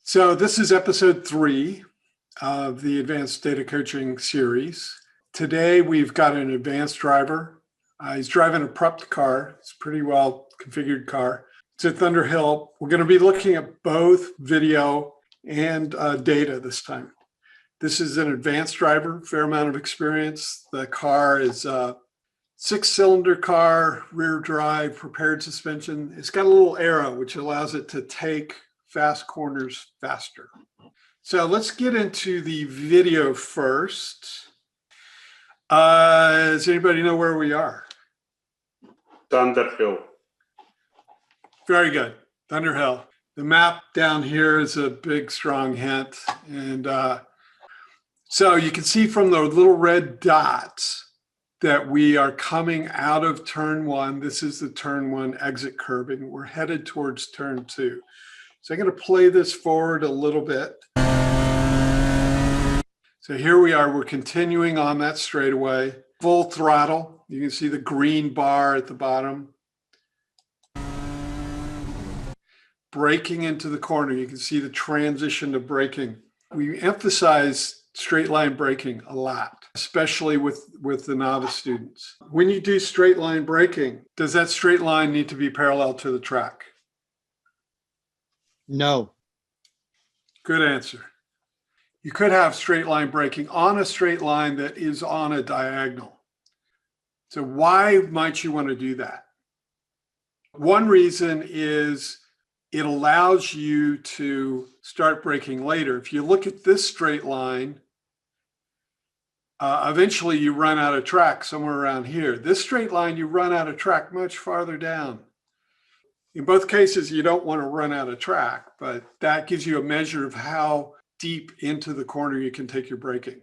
So this is episode 3 of the Advanced Data Coaching series. Today we've got an advanced driver. He's driving a prepped car. It's a pretty well configured car. It's at Thunderhill. We're going to be looking at both video and data this time. This is an advanced driver, fair amount of experience. The car is a 6-cylinder car, rear drive, prepared suspension. It's got a little arrow which allows it to take fast corners faster. So let's get into the video first. Does anybody know where we are? Thunderhill. Very good, Thunderhill. The map down here is a big, strong hint. And so you can see from the little red dots that we are coming out of turn 1. This is the turn 1 exit curbing. We're headed towards turn 2. So I'm going to play this forward a little bit. So here we are. We're continuing on that straightaway. Full throttle. You can see the green bar at the bottom. Braking into the corner. You can see the transition to braking. We emphasize straight line braking a lot, especially with the novice students. When you do straight line braking, does that straight line need to be parallel to the track? No. Good answer. You could have straight line braking on a straight line that is on a diagonal. So why might you want to do that? One reason is it allows you to start braking later. If you look at this straight line, eventually you run out of track somewhere around here. This straight line, you run out of track much farther down. In both cases, you don't want to run out of track, but that gives you a measure of how deep into the corner you can take your braking.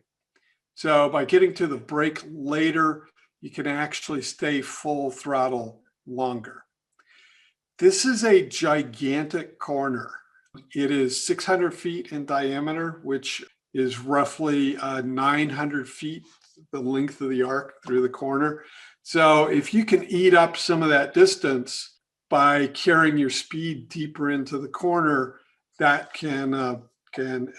So by getting to the brake later, you can actually stay full throttle longer. This is a gigantic corner. It is 600 feet in diameter, which is roughly 900 feet, the length of the arc through the corner. So if you can eat up some of that distance by carrying your speed deeper into the corner, that can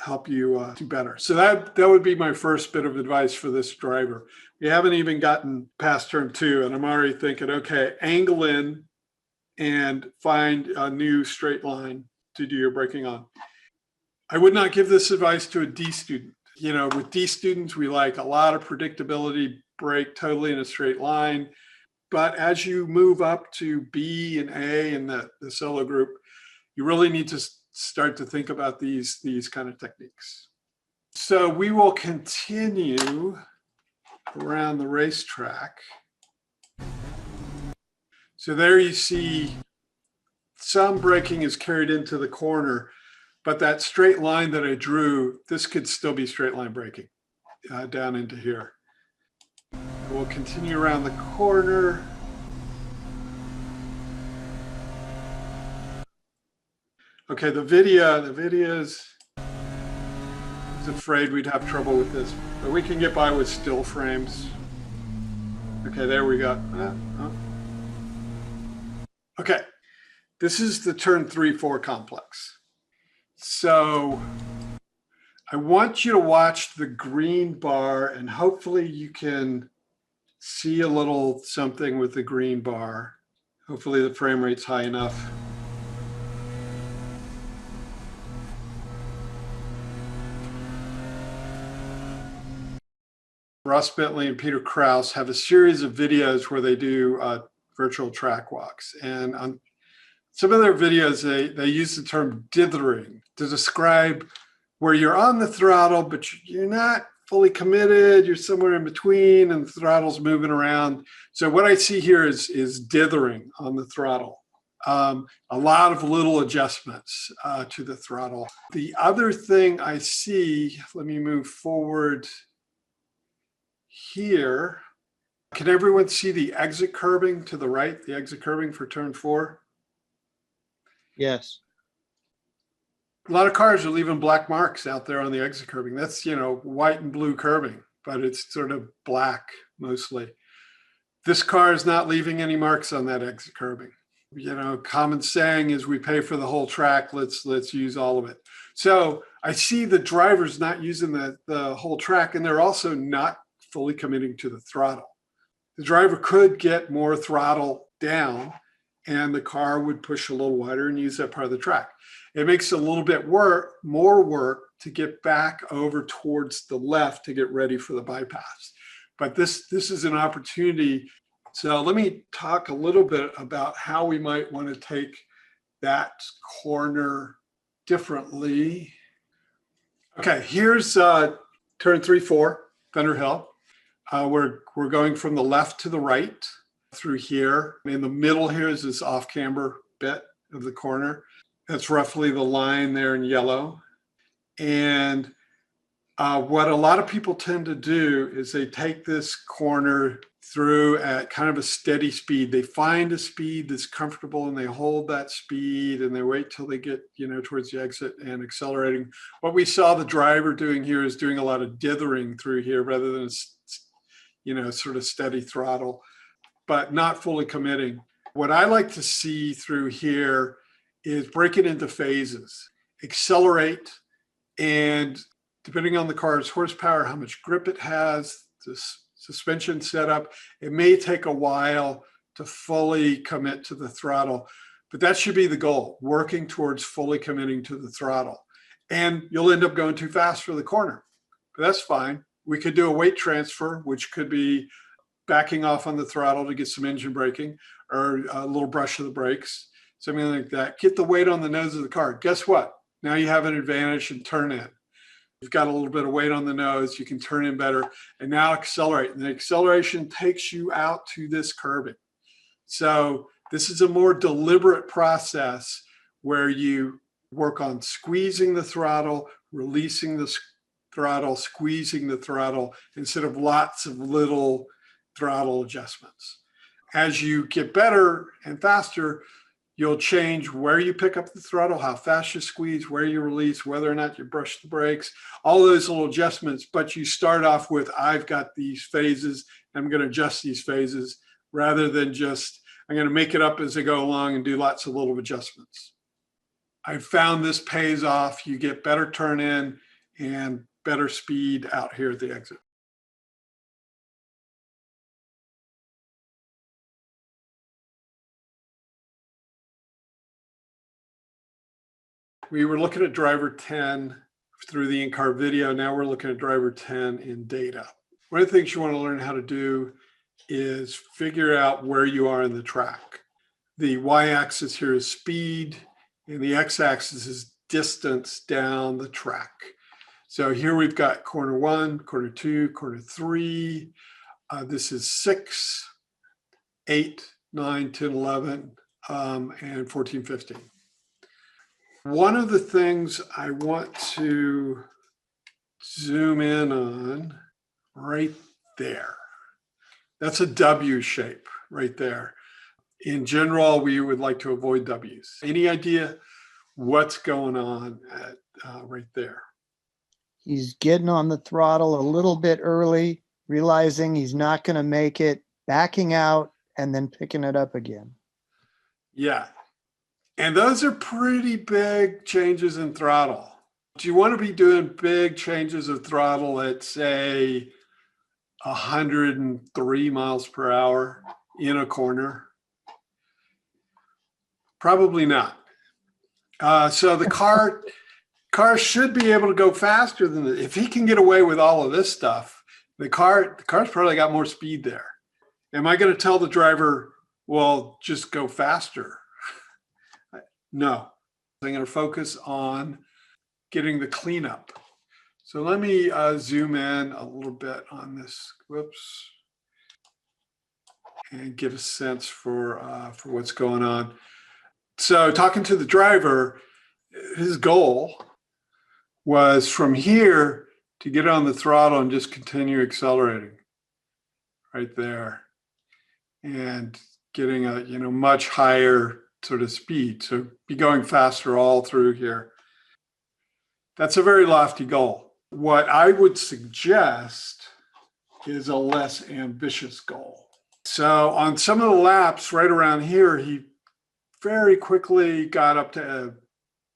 help you do better. So that would be my first bit of advice for this driver. We haven't even gotten past turn 2, and I'm already thinking, okay, angle in and find a new straight line to do your braking on. I would not give this advice to a D student. You know, with D students, we like a lot of predictability, brake totally in a straight line. But as you move up to B and A in the solo group, you really need to start to think about these kind of techniques. So we will continue around the racetrack. So there you see some braking is carried into the corner, but that straight line that I drew, this could still be straight line braking down into here. We'll continue around the corner. Okay, the videos, I was afraid we'd have trouble with this, but we can get by with still frames. Okay, there we go. Okay, this is the turn 3-4 complex. So I want you to watch the green bar, and hopefully you can see a little something with the green bar. Hopefully the frame rate's high enough. Ross Bentley and Peter Krause have a series of videos where they do virtual track walks. And on some of their videos, they use the term dithering to describe where you're on the throttle, but you're not fully committed. You're somewhere in between and the throttle's moving around. So what I see here is dithering on the throttle. A lot of little adjustments to the throttle. The other thing I see, let me move forward here. Can everyone see the exit curbing to the right, the exit curbing for turn 4? Yes. A lot of cars are leaving black marks out there on the exit curbing. That's, you know, white and blue curbing, but it's sort of black mostly. This car is not leaving any marks on that exit curbing. You know, common saying is we pay for the whole track, let's use all of it. So I see the drivers not using the whole track, and they're also not fully committing to the throttle. The driver could get more throttle down and the car would push a little wider and use that part of the track. It makes a little bit more work to get back over towards the left to get ready for the bypass. But this is an opportunity. So let me talk a little bit about how we might want to take that corner differently. Okay, here's turn 3-4, Thunderhill. We're going from the left to the right through here. In the middle here is this off-camber bit of the corner. That's roughly the line there in yellow. And what a lot of people tend to do is they take this corner through at kind of a steady speed. They find a speed that's comfortable and they hold that speed and they wait till they get, towards the exit and accelerating. What we saw the driver doing here is doing a lot of dithering through here rather than, sort of steady throttle, but not fully committing. What I like to see through here is break it into phases, accelerate, and depending on the car's horsepower, how much grip it has, the suspension setup, it may take a while to fully commit to the throttle, but that should be the goal, working towards fully committing to the throttle. And you'll end up going too fast for the corner, but that's fine. We could do a weight transfer, which could be backing off on the throttle to get some engine braking or a little brush of the brakes, something like that. Get the weight on the nose of the car. Guess what? Now you have an advantage and turn in. You've got a little bit of weight on the nose, you can turn in better, and now accelerate. And the acceleration takes you out to this curbing. So this is a more deliberate process where you work on squeezing the throttle, releasing the throttle, squeezing the throttle, instead of lots of little throttle adjustments. As you get better and faster, you'll change where you pick up the throttle, how fast you squeeze, where you release, whether or not you brush the brakes, all those little adjustments. But you start off with, I've got these phases, I'm going to adjust these phases, rather than just, I'm going to make it up as I go along and do lots of little adjustments. I've found this pays off. You get better turn in and better speed out here at the exit. We were looking at driver 10 through the in-car video. Now we're looking at driver 10 in data. One of the things you want to learn how to do is figure out where you are in the track. The y-axis here is speed, and the x-axis is distance down the track. So here we've got corner 1, corner 2, corner 3. This is 6, 8, 9, 10, 11, and 14, 15. One of the things I want to zoom in on right there, that's a W shape right there. In general, we would like to avoid W's. Any idea what's going on right there? He's getting on the throttle a little bit early, realizing he's not going to make it, backing out, and then picking it up again. Yeah. And those are pretty big changes in throttle. Do you want to be doing big changes of throttle at, say, 103 miles per hour in a corner? Probably not. So the car should be able to go faster than this. If he can get away with all of this stuff, the car's probably got more speed there. Am I going to tell the driver, well, just go faster? No. I'm going to focus on getting the cleanup. So let me zoom in a little bit on this. Whoops. And get a sense for what's going on. So talking to the driver, his goal was from here to get on the throttle and just continue accelerating right there and getting a much higher sort of speed. So be going faster all through here. That's a very lofty goal. What I would suggest is a less ambitious goal. So on some of the laps right around here, he very quickly got up to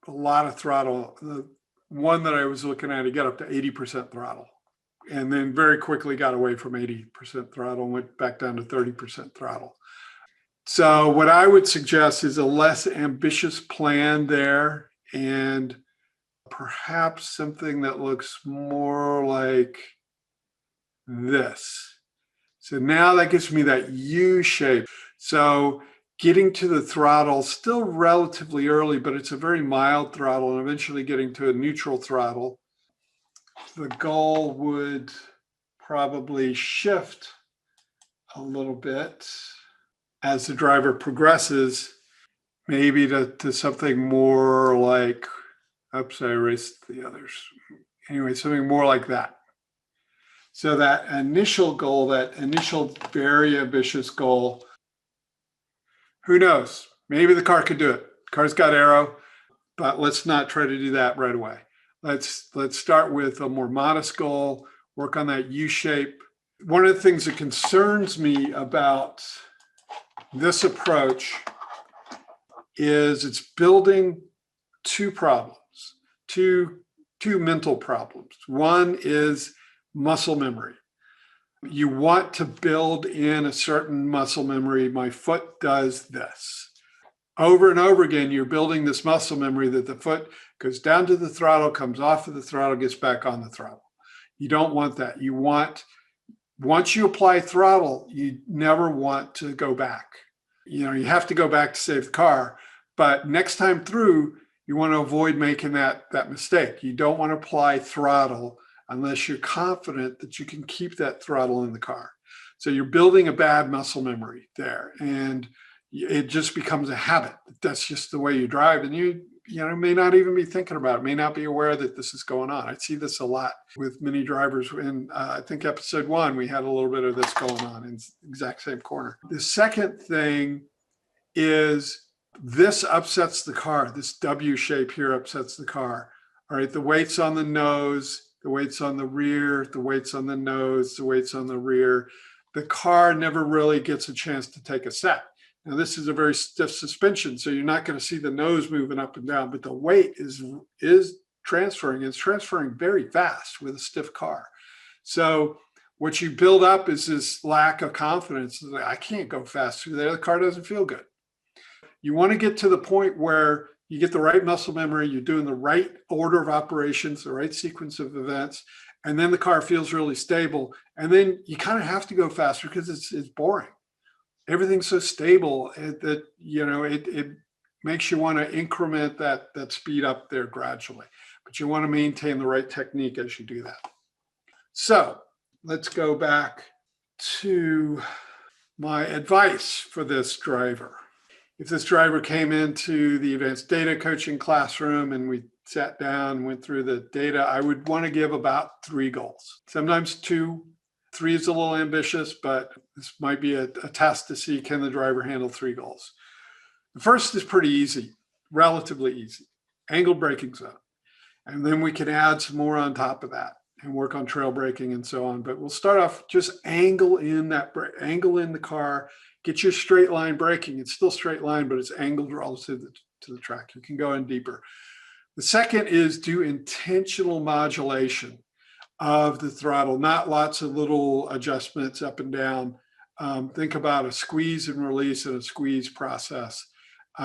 a lot of throttle. one that I was looking at, he got up to 80% throttle and then very quickly got away from 80% throttle and went back down to 30% throttle. So what I would suggest is a less ambitious plan there, and perhaps something that looks more like this. So now that gives me that U shape. So getting to the throttle, still relatively early, but it's a very mild throttle, and eventually getting to a neutral throttle. The goal would probably shift a little bit as the driver progresses, maybe to something more like, oops, I erased the others. Anyway, something more like that. So that initial goal, that initial very ambitious goal, who knows? Maybe the car could do it. Car's got aero, but let's not try to do that right away. Let's start with a more modest goal, work on that U shape. One of the things that concerns me about this approach is it's building two problems, two mental problems. One is muscle memory. You want to build in a certain muscle memory. My foot does this. Over and over again, you're building this muscle memory that the foot goes down to the throttle, comes off of the throttle, gets back on the throttle. You don't want that. You want, once you apply throttle, you never want to go back. You know, you have to go back to save the car, but next time through, you want to avoid making that mistake. You don't want to apply throttle unless you're confident that you can keep that throttle in the car. So you're building a bad muscle memory there, and it just becomes a habit. That's just the way you drive, and you may not even be thinking about it, may not be aware that this is going on. I see this a lot with many drivers. In I think episode 1, we had a little bit of this going on in the exact same corner. The second thing is this upsets the car. This W shape here upsets the car. All right, the weight's on the nose, the weight's on the rear, the weight's on the nose, the weight's on the rear. The car never really gets a chance to take a set. Now, this is a very stiff suspension, so you're not going to see the nose moving up and down, but the weight is transferring. It's transferring very fast with a stiff car. So what you build up is this lack of confidence. I can't go fast through there. The car doesn't feel good. You want to get to the point where you get the right muscle memory, you're doing the right order of operations, the right sequence of events, and then the car feels really stable. And then you kind of have to go faster because it's boring. Everything's so stable that, it makes you want to increment that speed up there gradually. But you want to maintain the right technique as you do that. So let's go back to my advice for this driver. If this driver came into the advanced data coaching classroom and we sat down and went through the data, I would want to give about 3 goals, sometimes 2. 3 is a little ambitious, but this might be a test to see, can the driver handle 3 goals? The first is pretty easy, relatively easy, angled braking zone. And then we can add some more on top of that and work on trail braking and so on. But we'll start off just angle in the car, get your straight line braking. It's still straight line, but it's angled relative to the track. You can go in deeper. The second is do intentional modulation of the throttle, not lots of little adjustments up and down. Think about a squeeze and release and a squeeze process.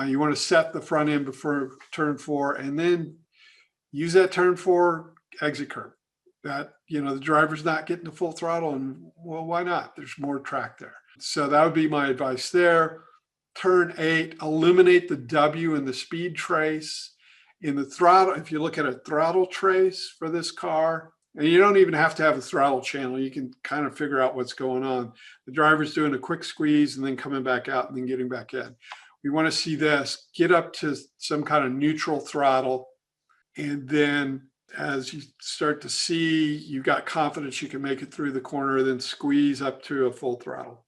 You want to set the front end before turn 4 and then use that turn 4 exit curve. That, the driver's not getting the full throttle, and well, why not? There's more track there. So that would be my advice there. Turn 8, eliminate the W in the speed trace. In the throttle, if you look at a throttle trace for this car, and you don't even have to have a throttle channel, you can kind of figure out what's going on. The driver's doing a quick squeeze and then coming back out and then getting back in. We want to see this, get up to some kind of neutral throttle, and then as you start to see, you've got confidence you can make it through the corner, then squeeze up to a full throttle.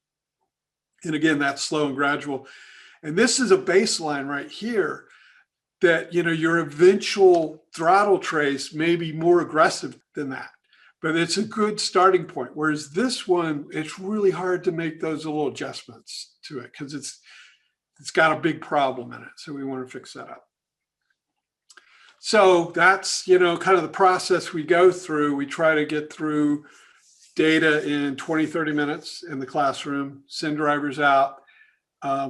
And again, that's slow and gradual. And this is a baseline right here that, your eventual throttle trace may be more aggressive than that, but it's a good starting point. Whereas this one, it's really hard to make those little adjustments to it because it's got a big problem in it. So we want to fix that up. So that's, you know, kind of the process we go through. We try to get through data in 20, 30 minutes in the classroom, send drivers out,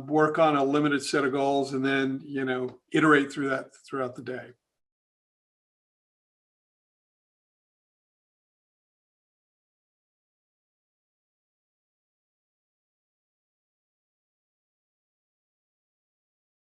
work on a limited set of goals, and then, you know, iterate through that throughout the day.